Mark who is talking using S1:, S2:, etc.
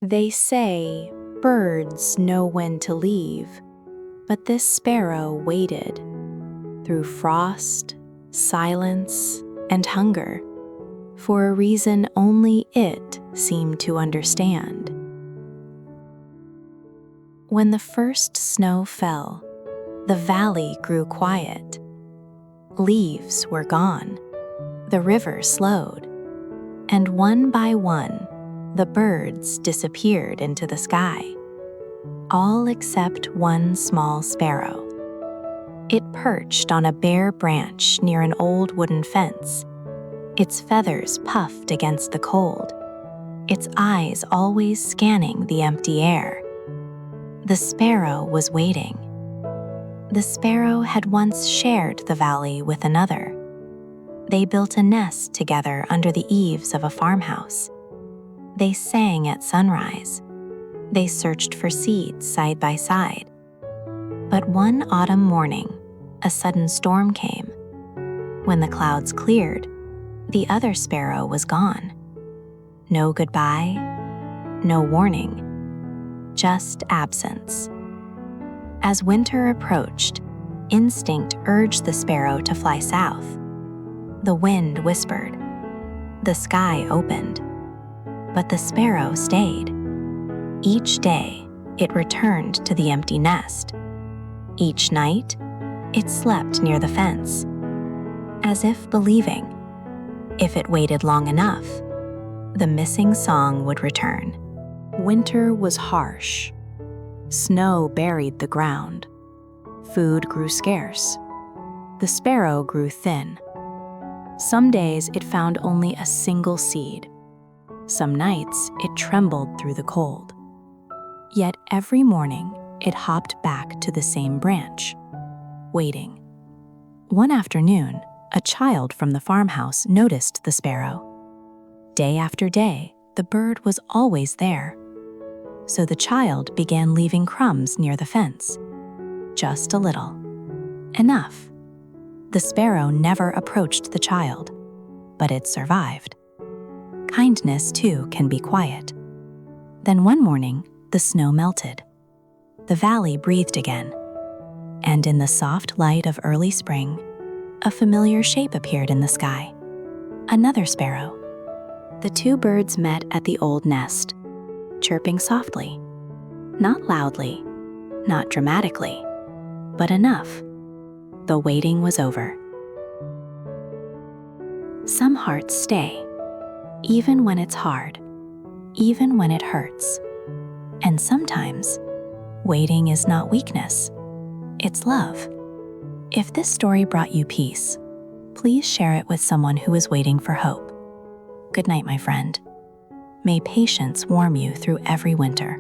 S1: They say birds know when to leave, but this sparrow waited through frost, silence, and hunger for a reason only it seemed to understand. When the first snow fell, the valley grew quiet. Leaves were gone, the river slowed, and one by one, the birds disappeared into the sky, all except one small sparrow. It perched on a bare branch near an old wooden fence, its feathers puffed against the cold, its eyes always scanning the empty air. The sparrow was waiting. The sparrow had once shared the valley with another. They built a nest together under the eaves of a farmhouse. They sang at sunrise. They searched for seeds side by side. But one autumn morning, a sudden storm came. When the clouds cleared, the other sparrow was gone. No goodbye, no warning, just absence. As winter approached, instinct urged the sparrow to fly south. The wind whispered. The sky opened. But the sparrow stayed. Each day, it returned to the empty nest. Each night, it slept near the fence, as if believing, if it waited long enough, the missing song would return. Winter was harsh. Snow buried the ground. Food grew scarce. The sparrow grew thin. Some days it found only a single seed. Some nights it trembled through the cold. Yet every morning it hopped back to the same branch, waiting. One afternoon, a child from the farmhouse noticed the sparrow. Day after day, the bird was always there. So the child began leaving crumbs near the fence. Just a little. Enough. The sparrow never approached the child, but it survived. Kindness, too, can be quiet. Then one morning, the snow melted. The valley breathed again. And in the soft light of early spring, a familiar shape appeared in the sky. Another sparrow. The two birds met at the old nest, chirping softly, not loudly, not dramatically, but enough. The waiting was over. Some hearts stay, even when it's hard, even when it hurts. And sometimes, waiting is not weakness, it's love. If this story brought you peace, please share it with someone who is waiting for hope. Good night, my friend. May patience warm you through every winter.